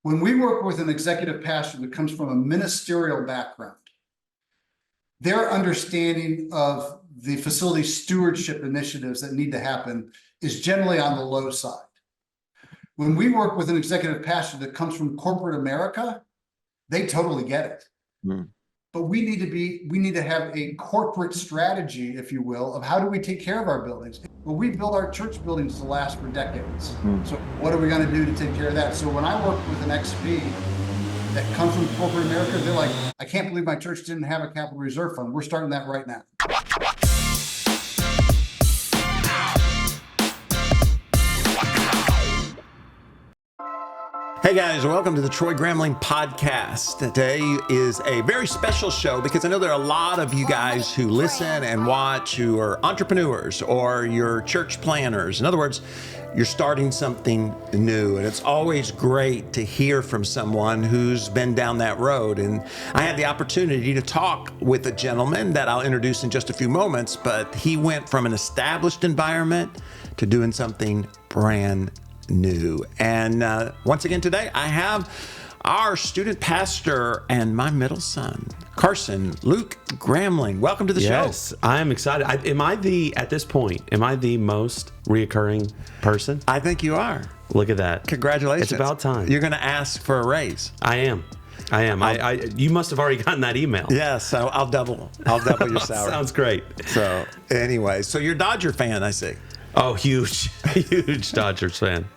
When we work with an executive pastor that comes from a ministerial background, their understanding of the facility stewardship initiatives that need to happen is generally on the low side. When we work with an executive pastor that comes from corporate America, they totally get it. Mm. But we need to have a corporate strategy, if you will, of how do we take care of our buildings. Well, we build our church buildings to last for decades. So what are we going to do to take care of that? So when I work with an XP that comes from corporate America, they're like, I can't believe my church didn't have a capital reserve fund. We're starting that right now. Hey guys, welcome to the Troy Gramling podcast. Today is a very special show because I know there are a lot of you guys who listen and watch who are entrepreneurs or you're church planners. In other words, you're starting something new, and it's always great to hear from someone who's been down that road. And I had the opportunity to talk with a gentleman that I'll introduce in just a few moments, but he went from an established environment to doing something brand new. And once again today, I have our student pastor and my middle son, Carson Luke Gramling. Welcome to the show. Yes, I am excited. At this point, am I the most reoccurring person? I think you are. Look at that. Congratulations. It's about time. You're going to ask for a raise. I am. You must have already gotten that email. Yeah, so I'll double your salary. Sounds great. So anyway, so you're a Dodger fan, I see. Oh, huge Dodgers fan.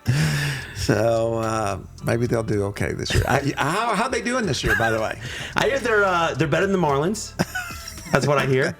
So maybe they'll do okay this year. How they doing this year, by the way? I hear they're better than the Marlins. That's what I hear.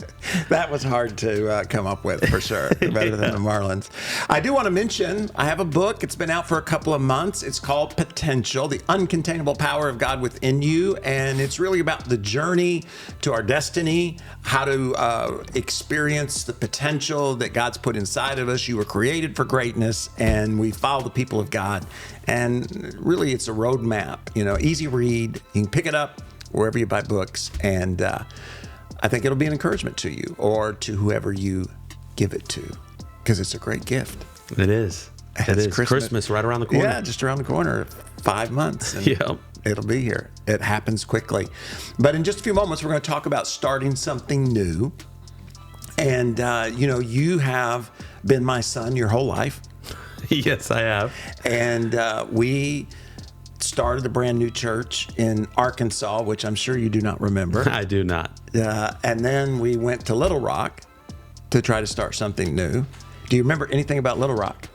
That was hard to come up with, for sure. Better than the Marlins. I do want to mention, I have a book. It's been out for a couple of months. It's called Potential, the Uncontainable Power of God Within You. And it's really about the journey to our destiny, how to experience the potential that God's put inside of us. You were created for greatness, and we follow the people of God. And really, it's a roadmap, easy read. You can pick it up wherever you buy books. And I think it'll be an encouragement to you or to whoever you give it to, because it's a great gift. It is. It is. Christmas right around the corner. Yeah, just around the corner. 5 months. And yep. It'll be here. It happens quickly. But in just a few moments, we're going to talk about starting something new. And, you have been my son your whole life. Yes, I have. And we started a brand new church in Arkansas, which I'm sure you do not remember. I do not. And then we went to Little Rock to try to start something new. Do you remember anything about Little Rock?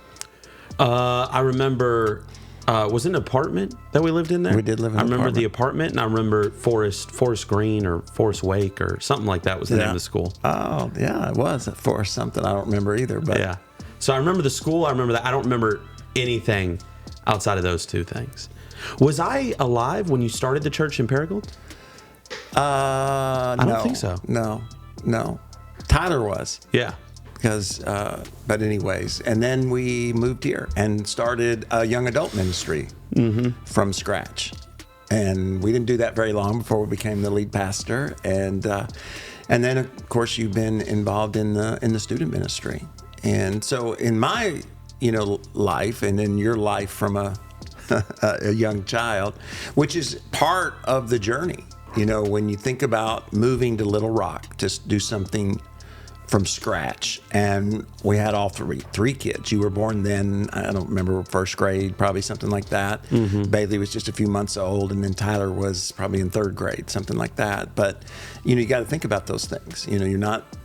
I remember, was it an apartment that we lived in there? We did live in an apartment. I remember the apartment, and I remember Forest Green or Forest Wake or something like that was the name of the school. Oh, yeah, it was Forest something. I don't remember either. But yeah. So I remember the school. I remember that. I don't remember anything outside of those two things. Was I alive when you started the church in Paragould? I don't think so. No. Tyler was. Yeah. Because, but anyways, and then we moved here and started a young adult ministry from scratch. And we didn't do that very long before we became the lead pastor. And then of course you've been involved in the student ministry. And so in my, life and in your life from a young child, which is part of the journey. When you think about moving to Little Rock to do something from scratch, and we had all three kids. You were born then, I don't remember, first grade, probably something like that. Bailey was just a few months old, and then Tyler was probably in third grade, something like that. But, you got to think about those things. You're not,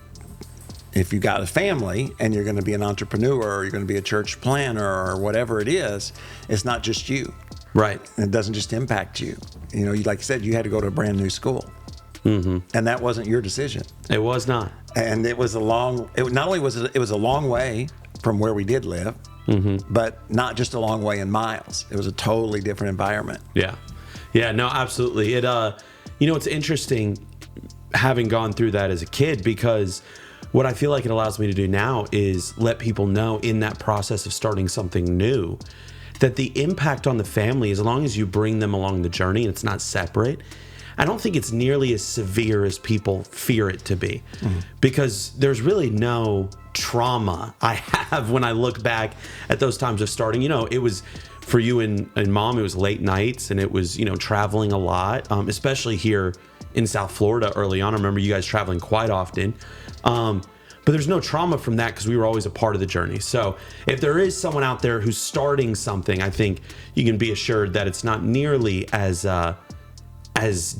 if you got a family and you're going to be an entrepreneur or you're going to be a church planner or whatever it is, it's not just you. Right. And it doesn't just impact you. Like you said, you had to go to a brand new school. And that wasn't your decision. It was not. And it was not only was it was a long way from where we did live, but not just a long way in miles. It was a totally different environment. Yeah. Yeah, no, absolutely. It, it's interesting having gone through that as a kid, because what I feel like it allows me to do now is let people know in that process of starting something new that the impact on the family, as long as you bring them along the journey and it's not separate, I don't think it's nearly as severe as people fear it to be. Because there's really no trauma I have when I look back at those times of starting. It was for you and mom, it was late nights and it was, traveling a lot, especially here in South Florida early on. I remember you guys traveling quite often. But there's no trauma from that because we were always a part of the journey. So if there is someone out there who's starting something, I think you can be assured that it's not nearly as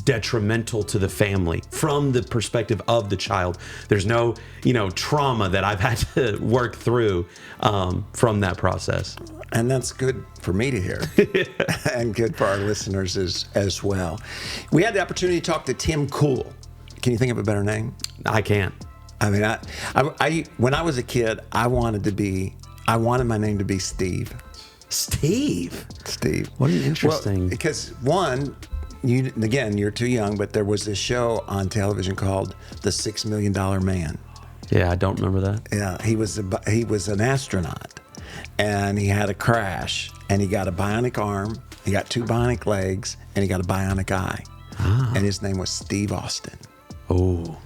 detrimental to the family from the perspective of the child. There's no, trauma that I've had to work through from that process. And that's good for me to hear and good for our listeners as well. We had the opportunity to talk to Tim Cool. Can you think of a better name? I can't. I mean, I when I was a kid, I wanted my name to be Steve. Steve. What an interesting. Well, because one, you're too young, but there was this show on television called The $6 Million Man. Yeah, I don't remember that. Yeah, he was an astronaut, and he had a crash, and he got a bionic arm, he got 2 bionic legs, and he got a bionic eye, and his name was Steve Austin. Oh.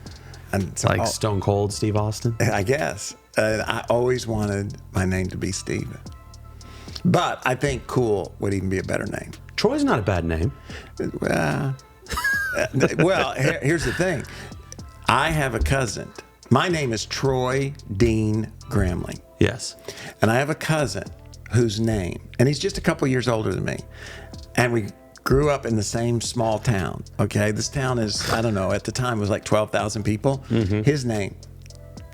And so, like Stone Cold Steve Austin? I guess. I always wanted my name to be Steve. But I think Cool would even be a better name. Troy's not a bad name. Well, here's the thing. I have a cousin. My name is Troy Dean Gramling. Yes. And I have a cousin whose name, and he's just a couple years older than me. And we grew up in the same small town. Okay, this town is, I don't know, at the time it was like 12,000 people. Mm-hmm. His name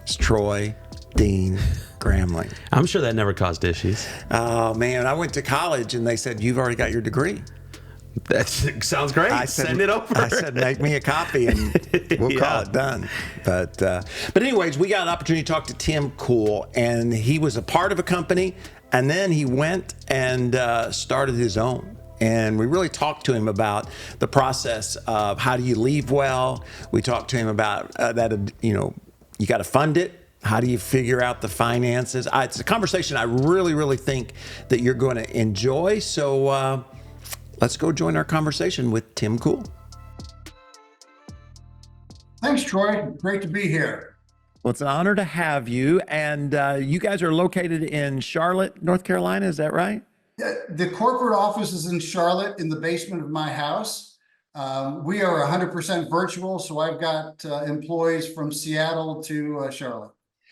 is Troy Dean Gramling. I'm sure that never caused issues. Oh man, I went to college and they said, "You've already got your degree." That sounds great. I said, send it over. I said, "Make me a copy and we'll call it done." But anyways, we got an opportunity to talk to Tim Cool, and he was a part of a company, and then he went and started his own. And we really talked to him about the process of how do you leave well. We talked to him about that, you got to fund it. How do you figure out the finances? It's a conversation I really, really think that you're going to enjoy. So let's go join our conversation with Tim Cool. Thanks, Troy. Great to be here. Well, it's an honor to have you. And you guys are located in Charlotte, North Carolina. Is that right? The corporate office is in Charlotte in the basement of my house. We are 100% virtual, so I've got employees from Seattle to Charlotte.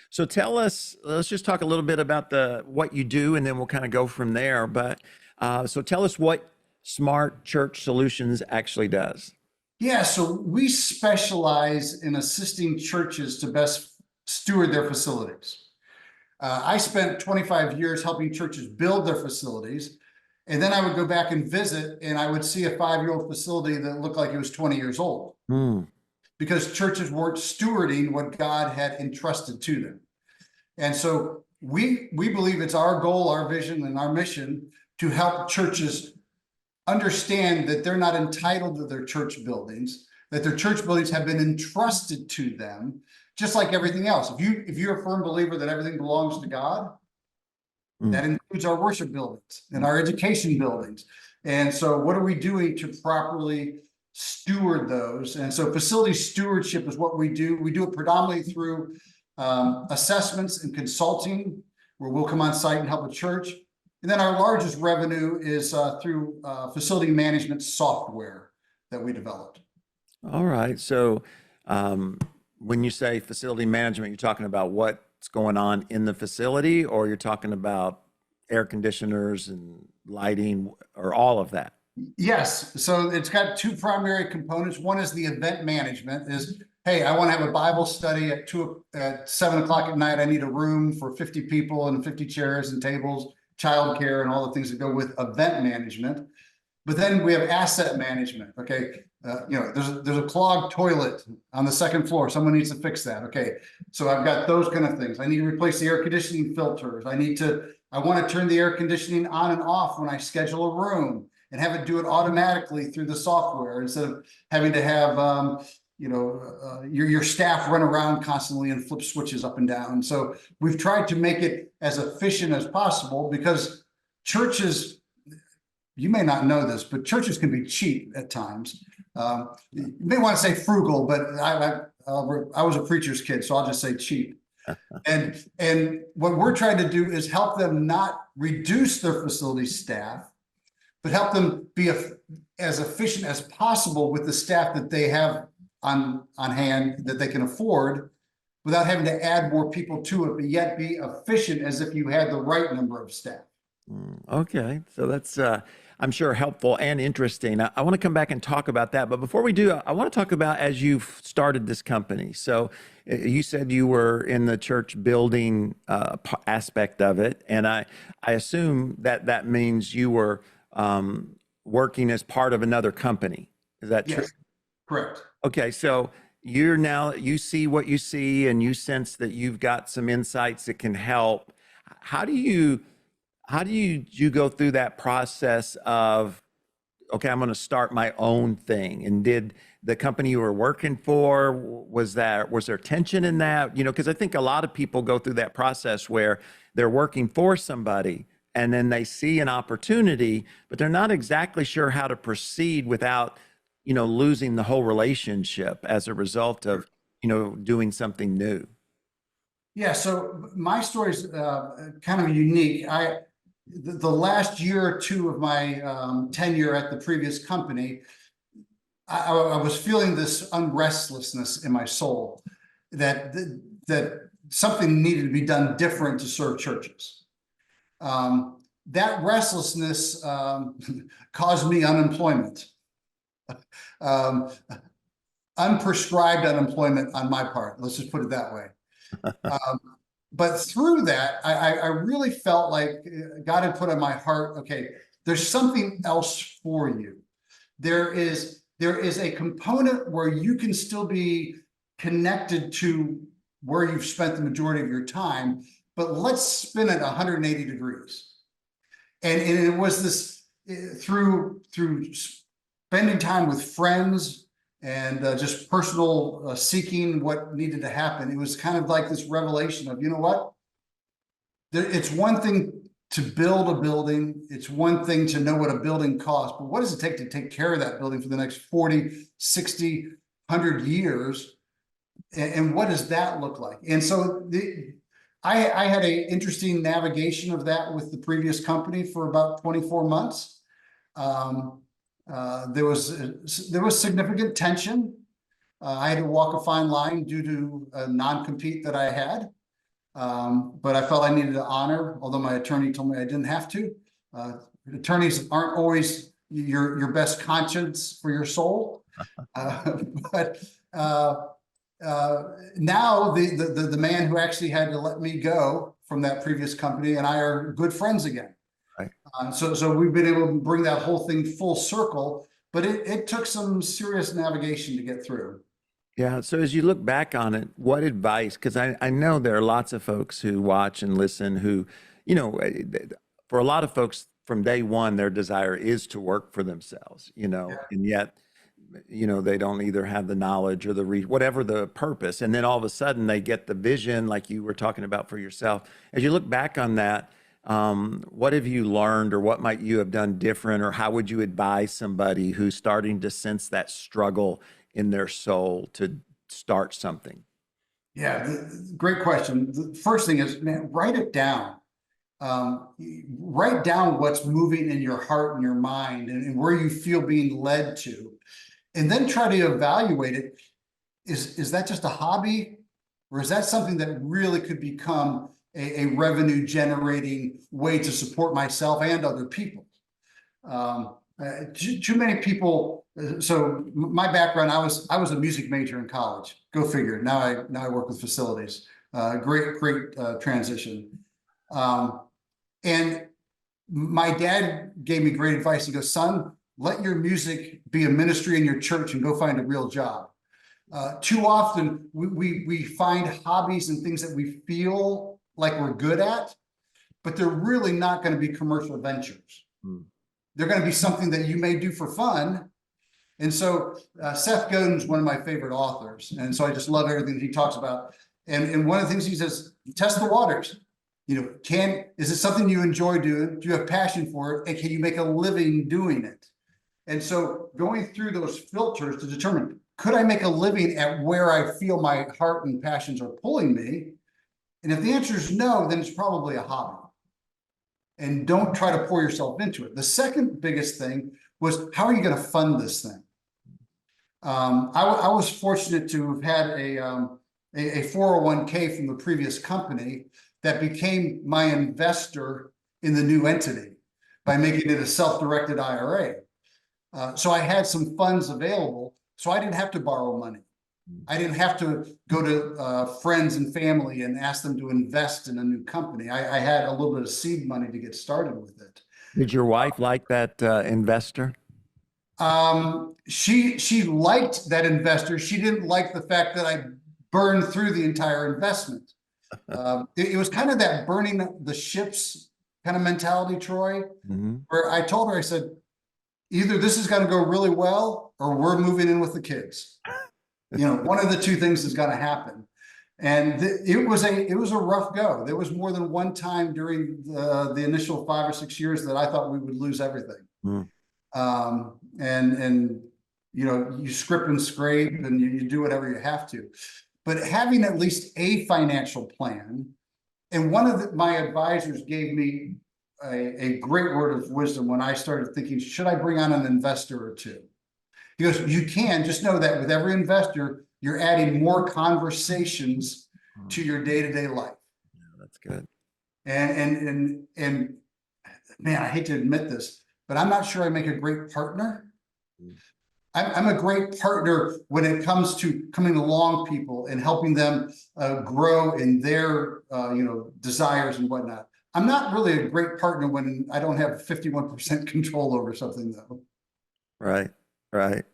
So let's just talk a little bit about what you do, and then we'll kind of go from there. But so tell us what Smart Church Solutions actually does. Yeah, so we specialize in assisting churches to best steward their facilities. I spent 25 years helping churches build their facilities, and then I would go back and visit, and I would see a 5-year-old facility that looked like it was 20 years old because churches weren't stewarding what God had entrusted to them. And so we believe it's our goal, our vision, and our mission to help churches understand that they're not entitled to their church buildings, that their church buildings have been entrusted to them. Just like everything else, if you're a firm believer that everything belongs to God, that includes our worship buildings and our education buildings. And so what are we doing to properly steward those? And so facility stewardship is what we do. We do it predominantly through assessments and consulting, where we'll come on site and help a church. And then our largest revenue is through facility management software that we developed. All right. So when you say facility management, you're talking about what's going on in the facility, or you're talking about air conditioners and lighting, or all of that? Yes. So it's got 2 primary components. One is the event management is, hey, I want to have a Bible study at 7 o'clock at night. I need a room for 50 people and 50 chairs and tables, childcare, and all the things that go with event management. But then we have asset management. Okay. There's a clogged toilet on the 2nd floor. Someone needs to fix that. Okay. So I've got those kind of things. I need to replace the air conditioning filters. I want to turn the air conditioning on and off when I schedule a room and have it do it automatically through the software instead of having to have, your staff run around constantly and flip switches up and down. So we've tried to make it as efficient as possible because churches, you may not know this, but churches can be cheap at times. You may want to say frugal, but I was a preacher's kid, so I'll just say cheap. And what we're trying to do is help them not reduce their facility staff, but help them be as efficient as possible with the staff that they have on hand that they can afford, without having to add more people to it, but yet be efficient as if you had the right number of staff. Okay, so that's I'm sure helpful and interesting. I want to come back and talk about that, but before we do, I want to talk about as you've started this company. So you said you were in the church building aspect of it, and I assume that that means you were working as part of another company. Is that true? Yes, correct. Okay, so you see what you see, and you sense that you've got some insights that can help. How do you go through that process of, okay, I'm going to start my own thing? And did the company you were working for, was there tension in that? Because I think a lot of people go through that process where they're working for somebody and then they see an opportunity, but they're not exactly sure how to proceed without, losing the whole relationship as a result of, doing something new. Yeah, so my story is kind of unique. The last year or two of my tenure at the previous company, I was feeling this unrestlessness in my soul that something needed to be done different to serve churches. That restlessness caused me unemployment, unprescribed unemployment on my part. Let's just put it that way. But through that, I really felt like God had put on my heart, okay, there's something else for you. There is a component where you can still be connected to where you've spent the majority of your time, but let's spin it 180 degrees. And it was this through spending time with friends and just personal seeking what needed to happen. It was kind of like this revelation of, you know what? It's one thing to build a building. It's one thing to know what a building costs, but what does it take to take care of that building for the next 40, 60, 100 years? And what does that look like? And so I had an interesting navigation of that with the previous company for about 24 months. There was significant tension. I had to walk a fine line due to a non-compete that I had, but I felt I needed to honor, although my attorney told me I didn't have to. Attorneys aren't always your best conscience for your soul, but now the man who actually had to let me go from that previous company and I are good friends again. Right. So we've been able to bring that whole thing full circle, but it took some serious navigation to get through. Yeah. So as you look back on it, what advice? Because I know there are lots of folks who watch and listen who, for a lot of folks from day one, their desire is to work for themselves, Yeah. and yet, they don't either have the knowledge or whatever the purpose. And then all of a sudden they get the vision like you were talking about for yourself. As you look back on that, what have you learned, or what might you have done different, or how would you advise somebody who's starting to sense that struggle in their soul to start something? Yeah, great question. The first thing is, man, write it down. Write down what's moving in your heart and your mind and where you feel being led to. And then try to evaluate it. Is that just a hobby, or is that something that really could become a revenue generating way to support myself and other people? Too many people. So my background, I was a music major in college. Go figure. Now I work with facilities. Great transition. And my dad gave me great advice. He goes, son, let your music be a ministry in your church and go find a real job. Too often we find hobbies and things that we feel like we're good at, but they're really not going to be commercial ventures. They're going to be something that you may do for fun. And so Seth Godin's one of my favorite authors. And so I just love everything that he talks about. And one of the things he says, test the waters. Is it something you enjoy doing? Do you have passion for it? And can you make a living doing it? And so going through those filters to determine, could I make a living at where I feel my heart and passions are pulling me? And if the answer is no, then it's probably a hobby. And don't try to pour yourself into it. The second biggest thing was, how are you going to fund this thing? I was fortunate to have had a 401k from the previous company that became my investor in the new entity by making it a self-directed IRA. So I had some funds available, so I didn't have to borrow money. I didn't have to go to friends and family and ask them to invest in a new company. I had a little bit of seed money to get started with it. Did your wife like that investor? She liked that investor. She didn't like the fact that I burned through the entire investment. It was kind of that burning the ships kind of mentality, Troy, where I told her, I said, either this is going to go really well or we're moving in with the kids. One of the two things is going to happen. And it was a rough go. There was more than one time during the initial 5 or 6 years that I thought we would lose everything. And you script and scrape and you do whatever you have to. But having at least a financial plan, and one of my advisors gave me a great word of wisdom when I started thinking, should I bring on an investor or two? He goes, you can, just know that with every investor, you're adding more conversations to your day-to-day life. Yeah, that's good. And man, I hate to admit this, but I'm not sure I make a great partner. I'm a great partner when it comes to coming along people and helping them grow in their desires and whatnot. I'm not really a great partner when I don't have 51% control over something, though. Right.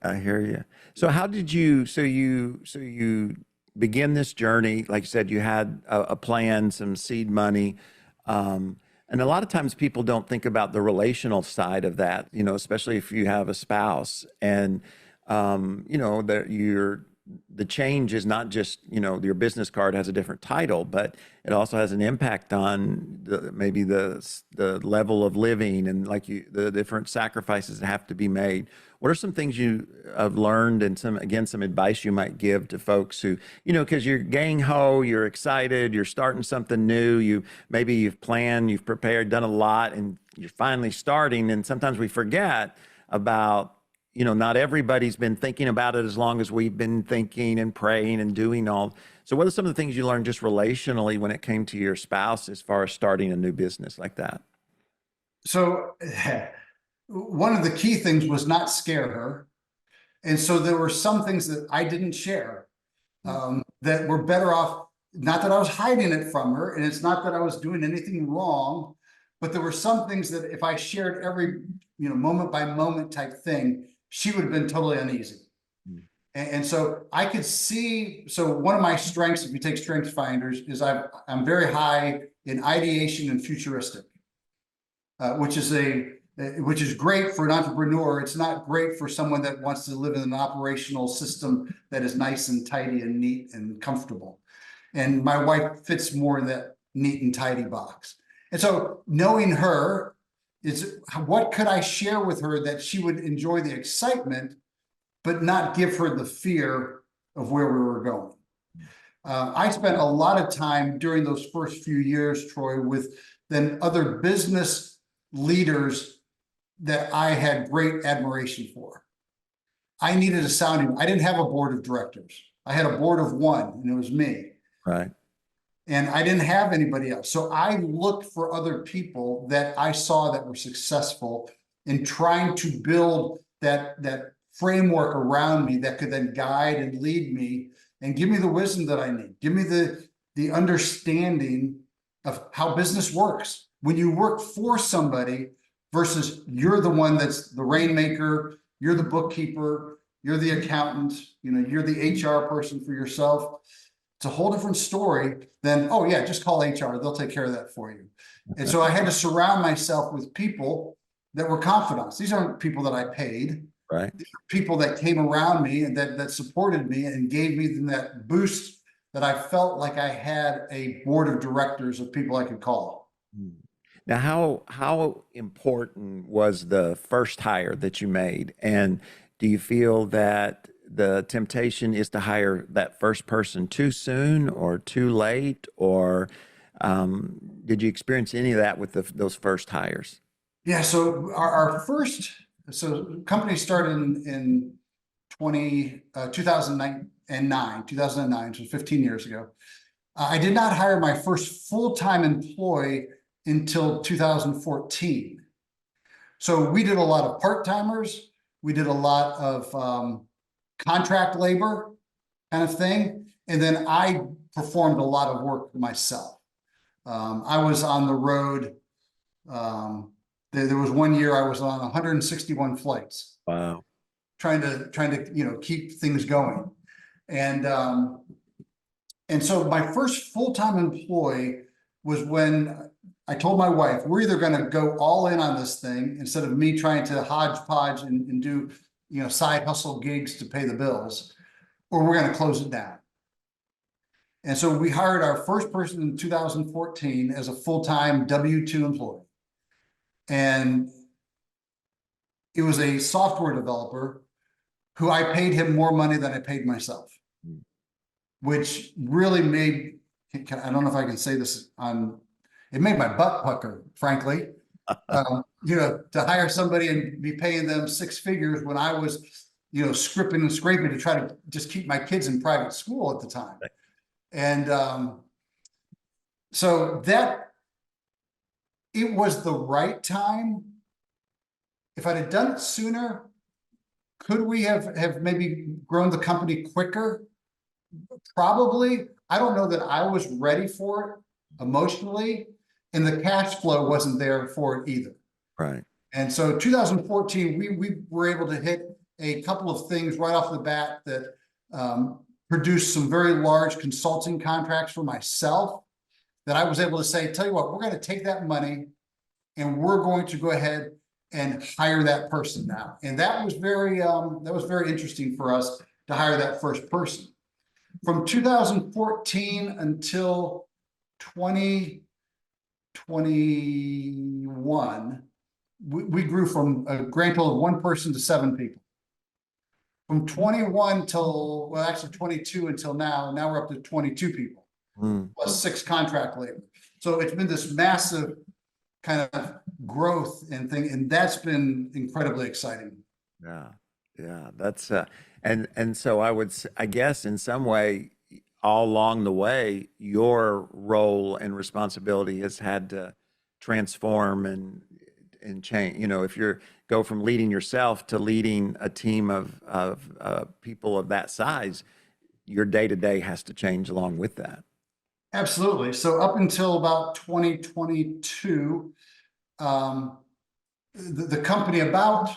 I hear you. So how did you, so you begin this journey, like you said, you had a plan, some seed money. And a lot of times people don't think about the relational side of that, especially if you have a spouse and, that the change is not just, your business card has a different title, but it also has an impact on maybe the level of living and the different sacrifices that have to be made. What are some things you have learned and some advice you might give to folks who, because you're gang-ho, you're excited, you're starting something new, you've planned, you've prepared, done a lot, and you're finally starting. And sometimes we forget about, not everybody's been thinking about it as long as we've been thinking and praying and doing all. So what are some of the things you learned just relationally when it came to your spouse as far as starting a new business like that? So one of the key things was not scare her. And so there were some things that I didn't share that were better off, not that I was hiding it from her, and it's not that I was doing anything wrong, but there were some things that if I shared every, moment by moment type thing, she would have been totally uneasy. And so I could see, so one of my strengths, if you take Strengths Finders, is I'm very high in ideation and futuristic, which is great for an entrepreneur. It's not great for someone that wants to live in an operational system that is nice and tidy and neat and comfortable. And my wife fits more in that neat and tidy box. And so knowing her is, what could I share with her that she would enjoy the excitement, but not give her the fear of where we were going? I spent a lot of time during those first few years, Troy, with then other business leaders that I had great admiration for. I needed a sounding. I didn't have a board of directors. I had a board of one, and it was me. Right. And I didn't have anybody else. So I looked for other people that I saw that were successful in trying to build that framework around me that could then guide and lead me and give me the wisdom that I need. Give me the understanding of how business works. When you work for somebody versus you're the one that's the rainmaker, you're the bookkeeper, you're the accountant, you're the HR person for yourself. It's a whole different story than, oh yeah, just call HR, they'll take care of that for you. And so I had to surround myself with people that were confidants. These aren't people that I paid. Right. These are people that came around me and that supported me and gave me that boost that I felt like I had a board of directors of people I could call. Now, how important was the first hire that you made? And do you feel that the temptation is to hire that first person too soon or too late, or did you experience any of that with those first hires? Yeah, so our first, so company started in 2009, so 15 years ago. I did not hire my first full-time employee until 2014. So we did a lot of part-timers. We did a lot of contract labor kind of thing. And then I performed a lot of work myself. I was on the road. There was one year I was on 161 flights. Wow. Trying to keep things going. And so my first full-time employee was when I told my wife, we're either going to go all in on this thing instead of me trying to hodgepodge and do, side hustle gigs to pay the bills, or we're going to close it down. And so we hired our first person in 2014 as a full-time W-2 employee. And it was a software developer who I paid him more money than I paid myself, which really made, I don't know if I can say this it made my butt pucker, frankly. To hire somebody and be paying them six figures when I was, scripting and scraping to try to just keep my kids in private school at the time. And so that, it was the right time. If I'd have done it sooner, could we have maybe grown the company quicker? Probably. I don't know that I was ready for it emotionally, and the cash flow wasn't there for it either. Right. And so 2014, we were able to hit a couple of things right off the bat that produced some very large consulting contracts for myself that I was able to say, tell you what, we're going to take that money and we're going to go ahead and hire that person now. And that was very interesting for us to hire that first person. From 2014 until 2021, we grew from a grand total of one person to 7 people. From 21 till, well, actually 22 until now we're up to 22 people, plus 6 contract labor. So it's been this massive kind of growth and thing, and that's been incredibly exciting. Yeah, that's and so I guess in some way, all along the way, your role and responsibility has had to transform and change. If you go from leading yourself to leading a team of people of that size, your day-to-day has to change along with that. Absolutely. So up until about 2022, the company, about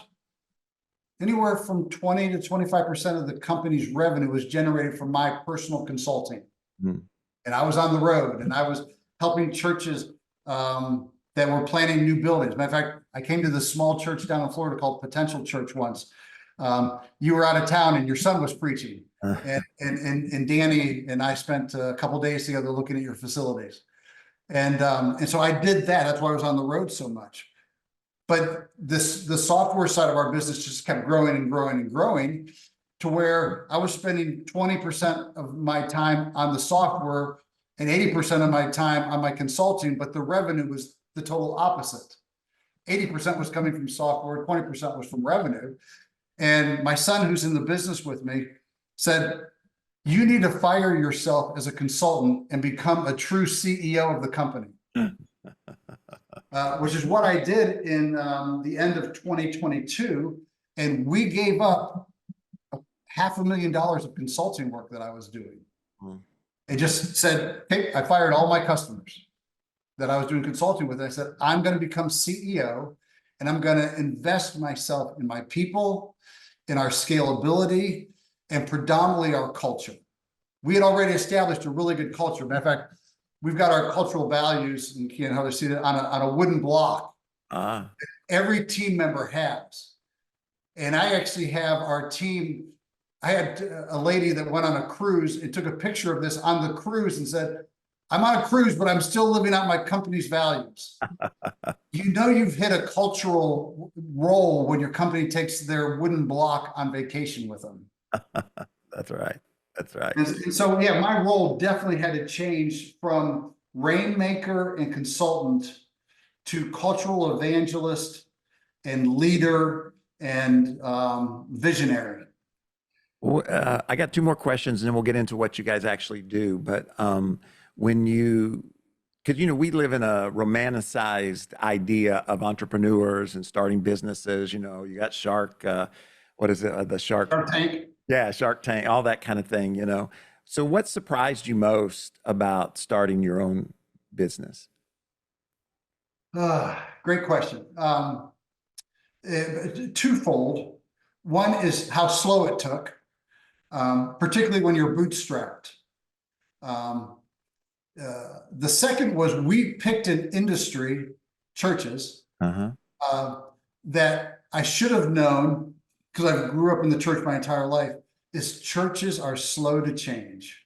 anywhere from 20 to 25% of the company's revenue was generated from my personal consulting. And I was on the road and I was helping churches that were planning new buildings. Matter of fact, I came to this small church down in Florida called Potential Church once. You were out of town and your son was preaching. And Danny and I spent a couple days together looking at your facilities. And so I did that. That's why I was on the road so much. But the software side of our business just kept growing and growing and growing to where I was spending 20% of my time on the software and 80% of my time on my consulting, but the revenue was the total opposite. 80% was coming from software, 20% was from revenue. And my son, who's in the business with me, said, you need to fire yourself as a consultant and become a true CEO of the company. Which is what I did in the end of 2022. And we gave up $500,000 of consulting work that I was doing. It just said, hey, I fired all my customers that I was doing consulting with. I said, I'm going to become CEO and I'm going to invest myself in my people, in our scalability, and predominantly our culture. We had already established a really good culture. Matter of fact, we've got our cultural values, and how they see it on a wooden block. Every team member has. And I actually have our team. I had a lady that went on a cruise and took a picture of this on the cruise and said, I'm on a cruise, but I'm still living out my company's values. You've hit a cultural role when your company takes their wooden block on vacation with them. That's right. That's right. And so, yeah, my role definitely had to change from rainmaker and consultant to cultural evangelist and leader and visionary. Well, I got two more questions, and then we'll get into what you guys actually do. But when you, because we live in a romanticized idea of entrepreneurs and starting businesses. You got Shark, what is it? The Shark, Shark Tank. yeah, Shark Tank, all that kind of thing. So, what surprised you most about starting your own business? Great question. Twofold. One is how slow it took, particularly when you're bootstrapped. The second was we picked an industry, churches, Uh-huh. that I should have known because I grew up in the church my entire life, is churches are slow to change.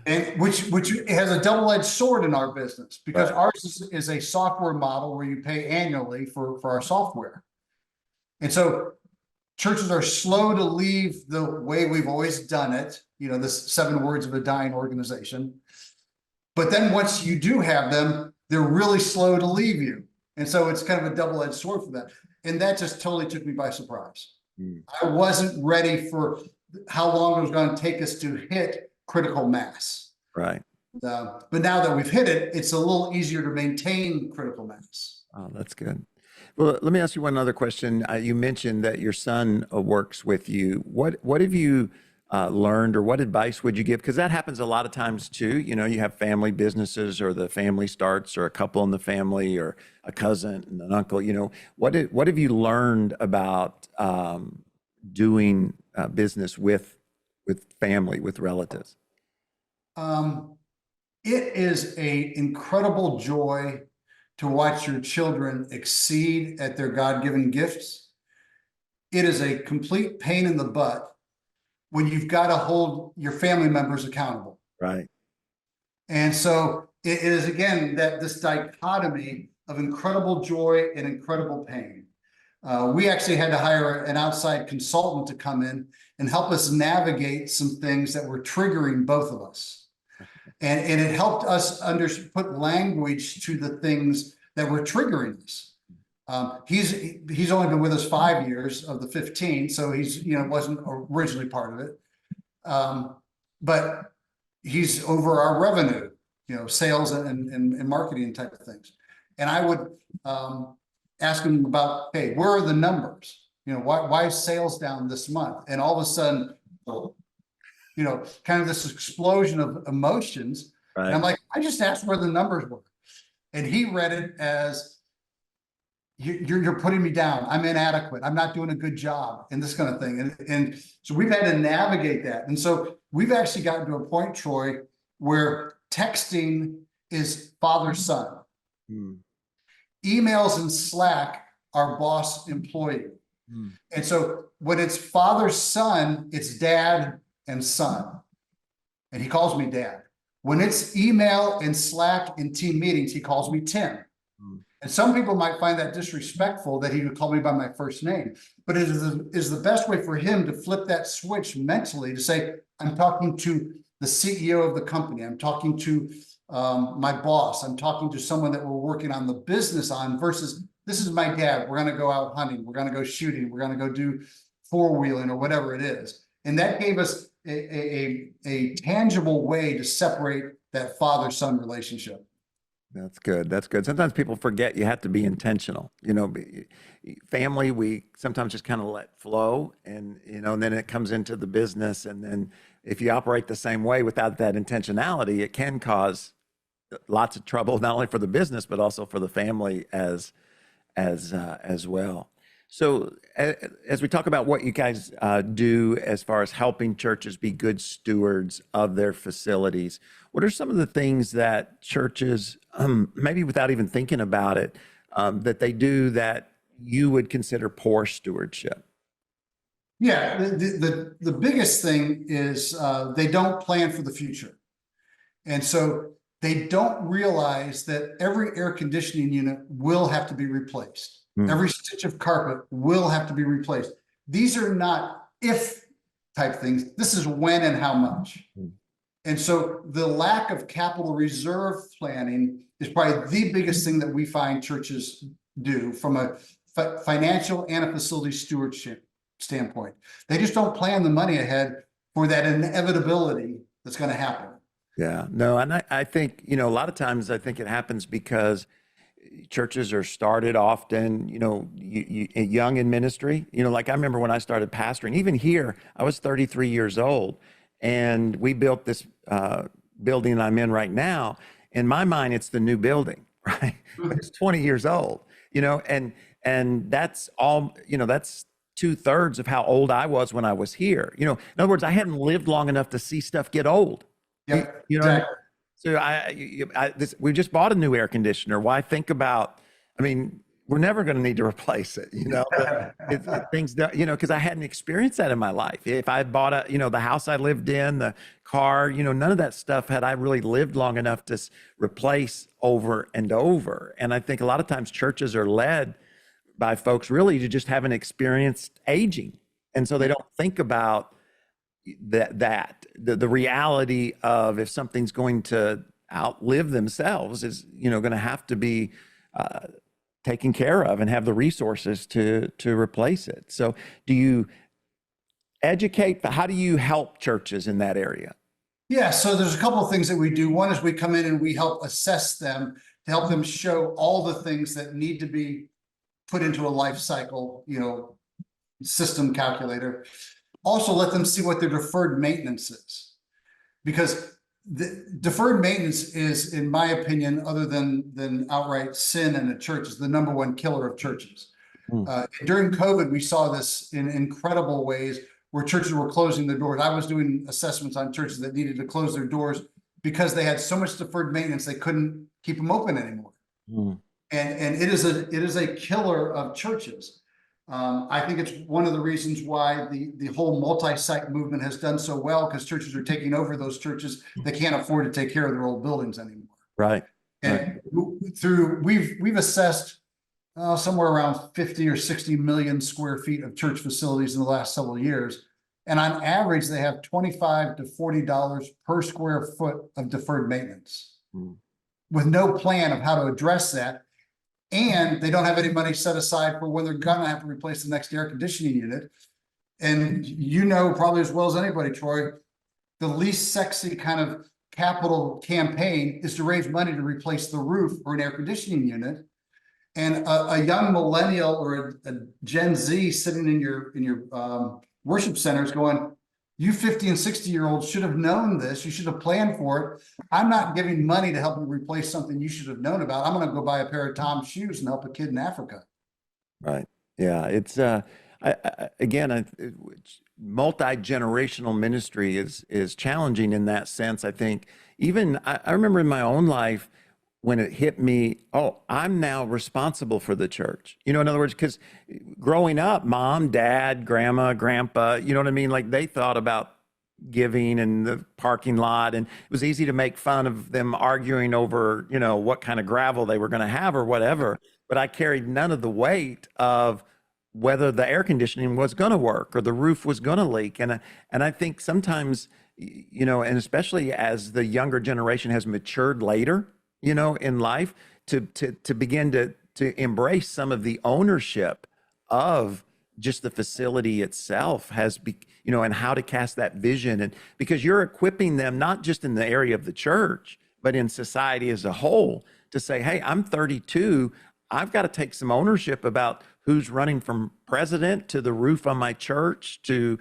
And which has a double-edged sword in our business, because Right. ours is a software model where you pay annually for our software. And so churches are slow to leave the way we've always done it, this 7 words of a dying organization. But then once you do have them, they're really slow to leave you. And so it's kind of a double-edged sword for that. And that just totally took me by surprise. Mm. I wasn't ready for how long it was going to take us to hit critical mass. Right. But now that we've hit it, it's a little easier to maintain critical mass. Oh, that's good. Well, let me ask you one other question. You mentioned that your son works with you. What have you learned, or what advice would you give? Because that happens a lot of times too. You have family businesses, or the family starts, or a couple in the family, or a cousin and an uncle. What have you learned about doing business with family, with relatives? It is an incredible joy to watch your children exceed at their God-given gifts. It is a complete pain in the butt when you've got to hold your family members accountable. Right. And so it is, again, this dichotomy of incredible joy and incredible pain. We actually had to hire an outside consultant to come in and help us navigate some things that were triggering both of us. And it helped us put language to the things that were triggering us. He's only been with us 5 years of the 15, so he's wasn't originally part of it. But he's over our revenue, sales and marketing type of things. And I would ask him about, hey, where are the numbers? Why is sales down this month? And all of a sudden, kind of this explosion of emotions. Right. And I'm like, I just asked where the numbers were. And he read it as, you're putting me down. I'm inadequate. I'm not doing a good job, and this kind of thing. And so we've had to navigate that. And so we've actually gotten to a point, Troy, where texting is father-son. Emails and Slack are boss-employee. And so when it's father-son, it's dad and son. And he calls me dad. When it's email and Slack and team meetings, he calls me Tim. And some people might find that disrespectful that he would call me by my first name, but it is the best way for him to flip that switch mentally to say, I'm talking to the CEO of the company. I'm talking to my boss. I'm talking to someone that we're working on the business on, versus this is my dad. We're going to go out hunting. We're going to go shooting. We're going to go do four-wheeling or whatever it is. And that gave us a tangible way to separate that father-son relationship. That's good. That's good. Sometimes people forget you have to be intentional. Family, we sometimes just kind of let flow, and and then it comes into the business, and then if you operate the same way without that intentionality, it can cause lots of trouble, not only for the business but also for the family as well. So as we talk about what you guys do as far as helping churches be good stewards of their facilities, what are some of the things that churches, maybe without even thinking about it, that they do that you would consider poor stewardship? Yeah, the biggest thing is they don't plan for the future. And so they don't realize that every air conditioning unit will have to be replaced. Every stitch of carpet will have to be replaced. these are not if type things. This is when and how much. And so the lack of capital reserve planning is probably the biggest thing that we find churches do from a financial and a facility stewardship standpoint. They just don't plan the money ahead for that inevitability that's going to happen. Yeah, no, and I think, a lot of times I think it happens because churches are started often, young in ministry. Like I remember when I started pastoring, even here, I was 33 years old, and we built this building I'm in right now. In my mind, it's the new building, right? But it's 20 years old, and that's all, that's 2/3 of how old I was when I was here. In other words, I hadn't lived long enough to see stuff get old. Yeah, Exactly. So we just bought a new air conditioner. Why think about, we're never going to need to replace it, things that, because I hadn't experienced that in my life. If I had bought the house I lived in, the car, none of that stuff had I really lived long enough to replace over and over. And I think a lot of times churches are led by folks really to just haven't experienced aging. And so they don't think about the reality of if something's going to outlive themselves is going to have to be taken care of and have the resources to replace it. So do you educate, how do you help churches in that area? Yeah, so there's a couple of things that we do. One is we come in and we help assess them to help them show all the things that need to be put into a life cycle system calculator. Also let them see what their deferred maintenance is, because the deferred maintenance is, in my opinion, other than outright sin in a church, is the number one killer of churches. During COVID, we saw this in incredible ways where churches were closing their doors. I was doing assessments on churches that needed to close their doors because they had so much deferred maintenance they couldn't keep them open anymore. And it is a killer of churches. I think it's one of the reasons why the whole multi-site movement has done so well, because churches are taking over those churches that can't afford to take care of their old buildings anymore. Right. And we've assessed somewhere around 50 or 60 million square feet of church facilities in the last several years. And on average, they have $25 to $40 per square foot of deferred maintenance with no plan of how to address that. And they don't have any money set aside for when they're gonna have to replace the next air conditioning unit. And probably as well as anybody, Troy, the least sexy kind of capital campaign is to raise money to replace the roof or an air conditioning unit. And a young millennial or a Gen Z sitting in your worship centers going, you 50 and 60-year-olds should have known this. You should have planned for it. I'm not giving money to help you replace something you should have known about. I'm going to go buy a pair of Tom's shoes and help a kid in Africa. Right. Yeah. It's multi-generational ministry is challenging in that sense. I think even I remember in my own life when it hit me, I'm now responsible for the church. In other words, because growing up, mom, dad, grandma, grandpa, like they thought about giving in the parking lot, and it was easy to make fun of them arguing over, what kind of gravel they were going to have or whatever. But I carried none of the weight of whether the air conditioning was going to work or the roof was going to leak. And I think sometimes, and especially as the younger generation has matured later, in life, to begin to embrace some of the ownership of just the facility itself and how to cast that vision. And because you're equipping them, not just in the area of the church, but in society as a whole, to say, hey, I'm 32. I've got to take some ownership about who's running from president to the roof on my church to,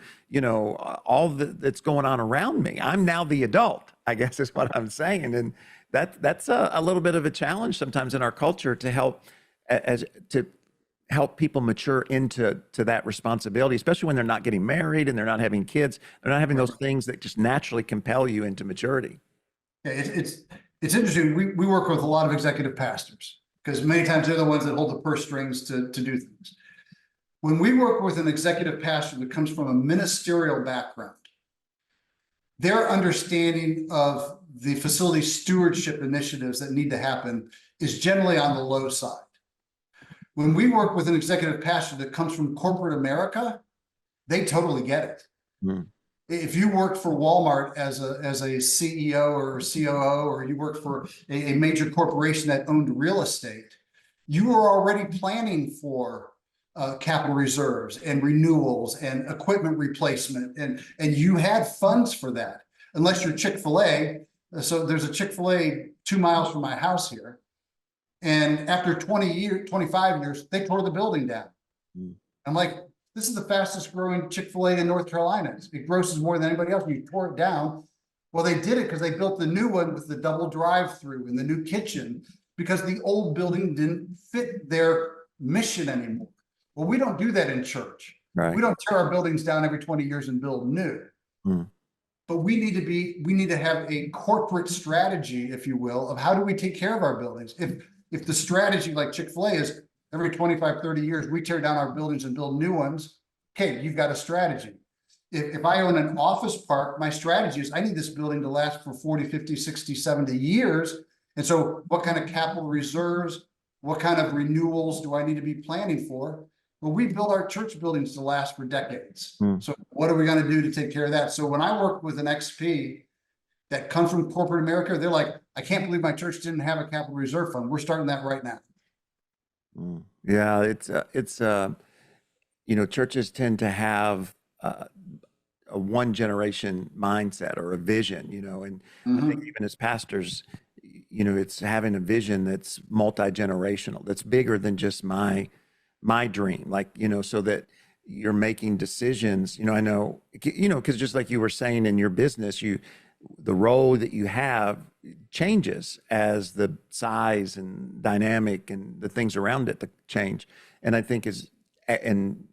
all that's going on around me. I'm now the adult, I guess is what I'm saying. And that's a little bit of a challenge sometimes in our culture to help people mature into that responsibility, especially when they're not getting married and they're not having kids. They're not having those things that just naturally compel you into maturity. Yeah, it's interesting. We work with a lot of executive pastors because many times they're the ones that hold the purse strings to do things. When we work with an executive pastor that comes from a ministerial background, their understanding of the facility stewardship initiatives that need to happen is generally on the low side. When we work with an executive pastor that comes from corporate America, they totally get it. Mm. If you worked for Walmart as a CEO or COO, or you worked for a major corporation that owned real estate, you were already planning for capital reserves and renewals and equipment replacement, and you had funds for that. Unless you're Chick-fil-A, so there's a Chick-fil-A 2 miles from my house here, and after 25 years, they tore the building down. Mm. I'm like, this is the fastest growing Chick-fil-A in North Carolina. It grosses more than anybody else. You tore it down. Well, they did it because they built the new one with the double drive-through and the new kitchen, because the old building didn't fit their mission anymore. Well, we don't do that in church. Right. We don't tear our buildings down every 20 years and build new. Mm. But we need to have a corporate strategy, if you will, of how do we take care of our buildings. If the strategy, like Chick-fil-A, is every 25, 30 years, we tear down our buildings and build new ones, okay, you've got a strategy. If I own an office park, my strategy is I need this building to last for 40, 50, 60, 70 years. And so what kind of capital reserves, what kind of renewals do I need to be planning for? Well, we build our church buildings to last for decades. So what are we going to do to take care of that? So when I work with an XP that comes from corporate America, they're like, I can't believe my church didn't have a capital reserve fund. We're starting that right now. Yeah, it's churches tend to have a one generation mindset or a vision, and I think even as pastors, it's having a vision that's multi-generational, that's bigger than just my dream, so that you're making decisions, I know, because just like you were saying in your business, the role that you have changes as the size and dynamic and the things around it change. And I think in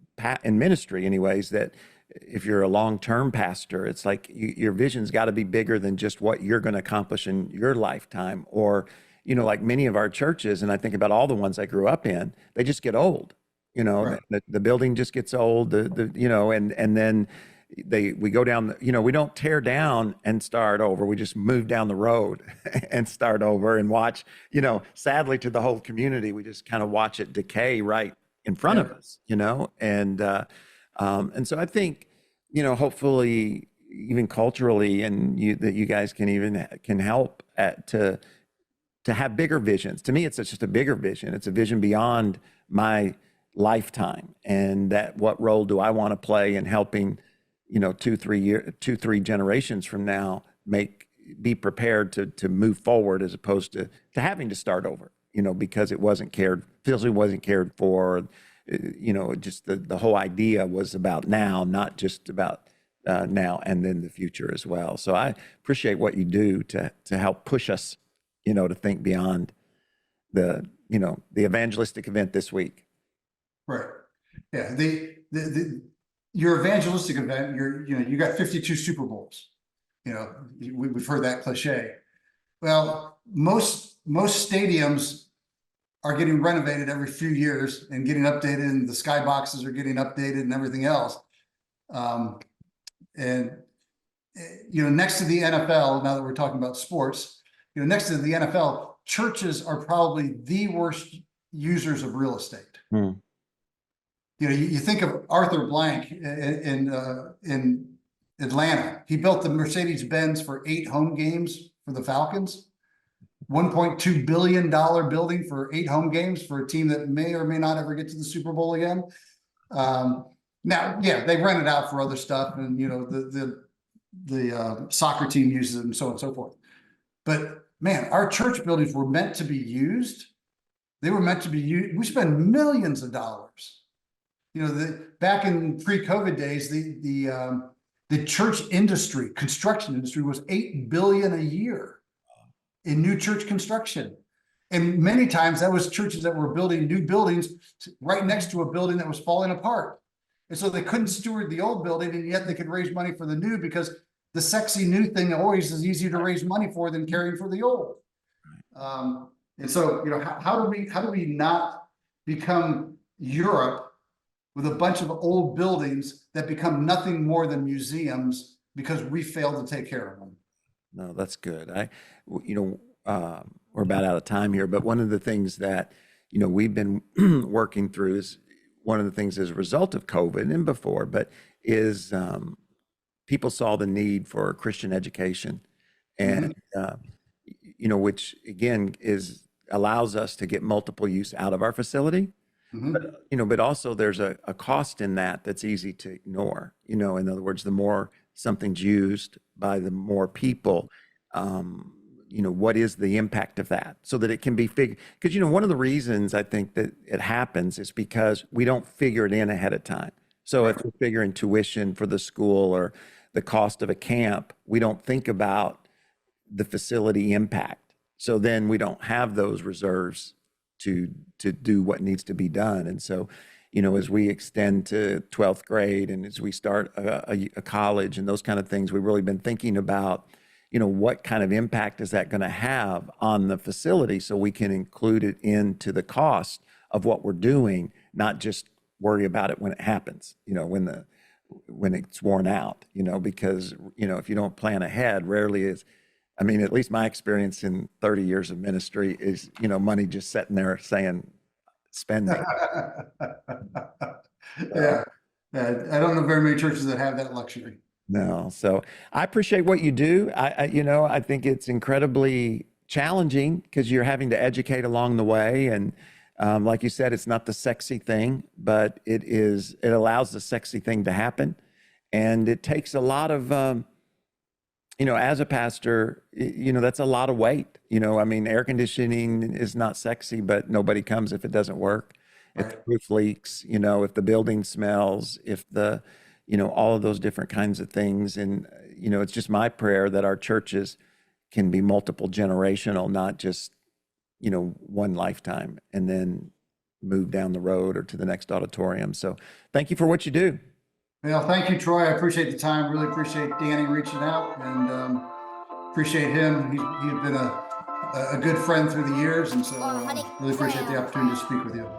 ministry anyways, that if you're a long-term pastor, it's like your vision's got to be bigger than just what you're going to accomplish in your lifetime. Or, like many of our churches, and I think about all the ones I grew up in, they just get old. Right. The building just gets old, and then we go down, we don't tear down and start over. We just move down the road and start over and watch, sadly to the whole community, we just kind of watch it decay right in front of us, and so I think, hopefully even culturally, and that you guys can help to have bigger visions. To me, it's just a bigger vision. It's a vision beyond my lifetime, and that what role do I want to play in helping, 2-3 generations from now be prepared to move forward, as opposed to having to start over, because it wasn't cared for. Just the whole idea was about now, not just about now and then the future as well. So I appreciate what you do to help push us, to think beyond the evangelistic event this week. Right. Yeah. Your evangelistic event, you got 52 Super Bowls. We've heard that cliche. Well, most stadiums are getting renovated every few years and getting updated, and the skyboxes are getting updated and everything else. Next to the NFL, now that we're talking about sports, next to the NFL, churches are probably the worst users of real estate. You think of Arthur Blank in Atlanta. He built the Mercedes-Benz for 8 home games for the Falcons. $1.2 billion building for 8 home games for a team that may or may not ever get to the Super Bowl again. Now, yeah, they rent it out for other stuff, and the soccer team uses it, and so on and so forth. But man, our church buildings were meant to be used. They were meant to be used. We spend millions of dollars. Back in pre-COVID days, the church industry, construction industry, was $8 billion a year in new church construction. And many times that was churches that were building new buildings right next to a building that was falling apart. And so they couldn't steward the old building, and yet they could raise money for the new, because the sexy new thing always is easier to raise money for than caring for the old. And so, how do we not become Europe with a bunch of old buildings that become nothing more than museums because we failed to take care of them? No, that's good. We're about out of time here, but one of the things that, we've been working through is one of the things as a result of COVID and before, but is people saw the need for Christian education, and which again allows us to get multiple use out of our facility. But also there's a cost in that that's easy to ignore. In other words, the more something's used by the more people, what is the impact of that, so that it can be figured? Because one of the reasons I think that it happens is because we don't figure it in ahead of time. So if we're figuring tuition for the school or the cost of a camp, we don't think about the facility impact. So then we don't have those reserves to do what needs to be done. And so, as we extend to 12th grade and as we start a college and those kind of things, we've really been thinking about, what kind of impact is that going to have on the facility, so we can include it into the cost of what we're doing, not just worry about it when it happens, when it's worn out, because, if you don't plan ahead, rarely is, at least my experience in 30 years of ministry is, money just sitting there saying, spend it. Yeah. I don't know very many churches that have that luxury. No. So I appreciate what you do. I think it's incredibly challenging because you're having to educate along the way. And like you said, it's not the sexy thing, but it allows the sexy thing to happen. And it takes a lot of, as a pastor, that's a lot of weight. Air conditioning is not sexy, but nobody comes if it doesn't work. If the roof leaks, if the building smells, if all of those different kinds of things. And, it's just my prayer that our churches can be multiple generational, not just, one lifetime and then move down the road or to the next auditorium. So thank you for what you do. Well, thank you, Troy. I appreciate the time. Really appreciate Danny reaching out, and appreciate him. He's been a good friend through the years, and so really appreciate the opportunity to speak with you.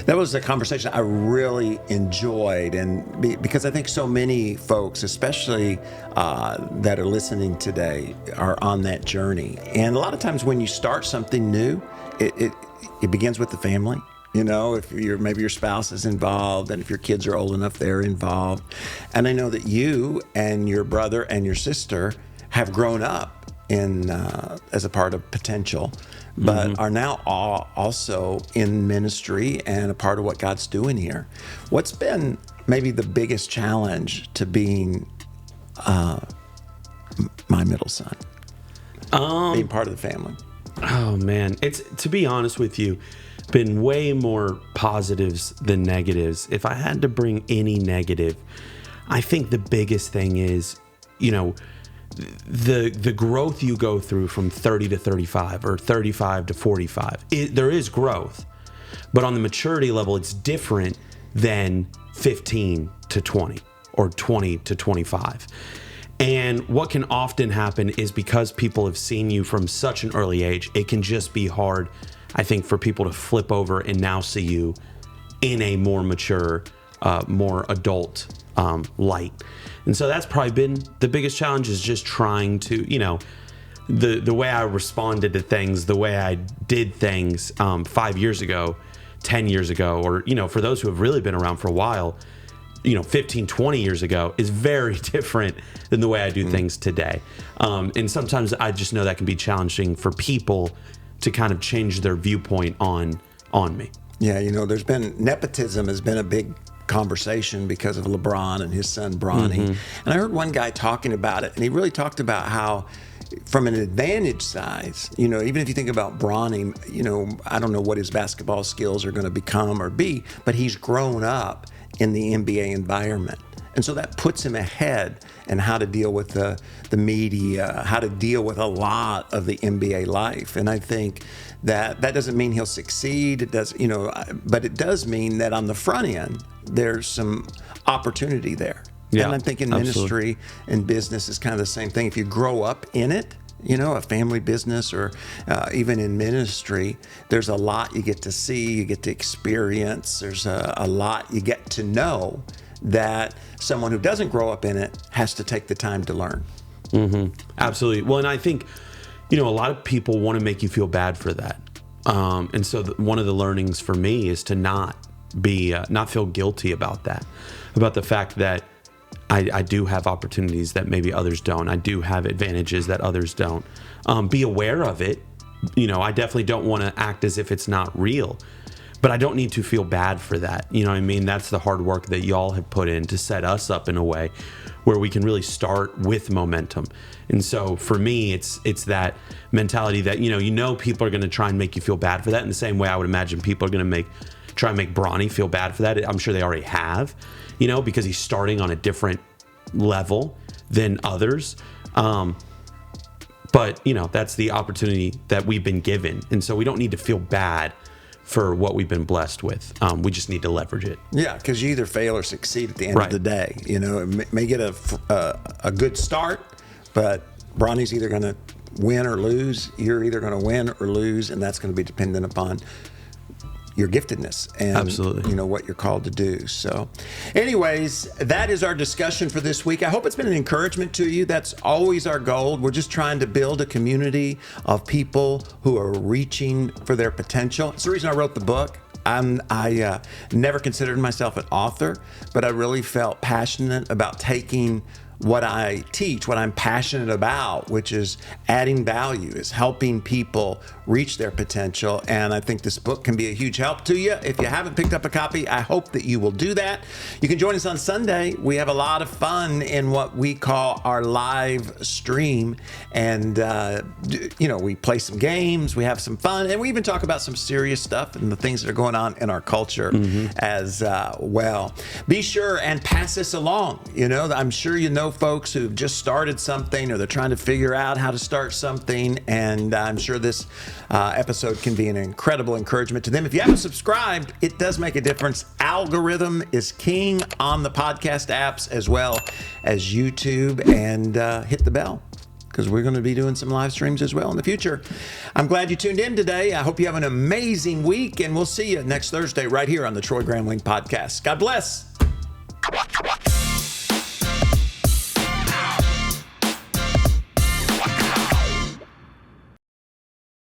That was a conversation I really enjoyed, and because I think so many folks, especially that are listening today, are on that journey. And a lot of times when you start something new, it begins with the family. If maybe your spouse is involved, and if your kids are old enough, they're involved. And I know that you and your brother and your sister have grown up as a part of Potential, but are now also in ministry and a part of what God's doing here. What's been maybe the biggest challenge to being my middle son, being part of the family? Oh man, it's, to be honest with you, been way more positives than negatives. If I had to bring any negative, I think the biggest thing is, the growth you go through from 30 to 35 or 35 to 45. There is growth, but on the maturity level, it's different than 15 to 20 or 20 to 25. And what can often happen is because people have seen you from such an early age, it can just be hard, I think, for people to flip over and now see you in a more mature, more adult light. And so that's probably been the biggest challenge, is just trying to, the way I responded to things, the way I did things 5 years ago, 10 years ago, or, for those who have really been around for a while, 15, 20 years ago is very different than the way I do things today. And sometimes I just know that can be challenging for people to kind of change their viewpoint on me. Yeah, there's been, nepotism has been a big conversation because of LeBron and his son Bronny. And I heard one guy talking about it, and he really talked about how, from an advantage size, even if you think about Bronny, I don't know what his basketball skills are going to become or be, but he's grown up in the NBA environment. And so that puts him ahead in how to deal with the media, how to deal with a lot of the NBA life. And I think that doesn't mean he'll succeed. It does, but it does mean that on the front end, there's some opportunity there. Yeah, and I'm thinking ministry and business is kind of the same thing. If you grow up in it, a family business or even in ministry, there's a lot you get to see, you get to experience. There's a lot you get to know that someone who doesn't grow up in it has to take the time to learn. Absolutely. Well, and I think, a lot of people want to make you feel bad for that. And so one of the learnings for me is to not feel guilty about that, about the fact that I do have opportunities that maybe others don't. I do have advantages that others don't. Be aware of it. I definitely don't want to act as if it's not real, but I don't need to feel bad for that. You know what I mean? That's the hard work that y'all have put in to set us up in a way where we can really start with momentum. And so for me, it's that mentality that, people are going to try and make you feel bad for that in the same way I would imagine people are going to try and make Bronny feel bad for that. I'm sure they already have, because he's starting on a different level than others. But that's the opportunity that we've been given. And so we don't need to feel bad for what we've been blessed with. We just need to leverage it. Yeah, because you either fail or succeed at the end of the day. It may get a good start, but Bronny's either going to win or lose. You're either going to win or lose, and that's going to be dependent upon your giftedness and absolutely, what you're called to do. So anyways, that is our discussion for this week. I hope it's been an encouragement to you. That's always our goal. We're just trying to build a community of people who are reaching for their potential. It's the reason I wrote the book. I never considered myself an author, but I really felt passionate about taking what I teach, what I'm passionate about, which is adding value, is helping people reach their potential. And I think this book can be a huge help to you. If you haven't picked up a copy, I hope that you will do that. You can join us on Sunday. We have a lot of fun in what we call our live stream. And, we play some games, we have some fun, and we even talk about some serious stuff and the things that are going on in our culture as well. Be sure and pass this along. I'm sure folks who've just started something or they're trying to figure out how to start something, and I'm sure this episode can be an incredible encouragement to them. If you haven't subscribed, it does make a difference. Algorithm is king on the podcast apps as well as YouTube, and hit the bell, because we're going to be doing some live streams as well in the future. I'm glad you tuned in today. I hope you have an amazing week, and we'll see you next Thursday right here on the Troy Gramling Podcast. God bless.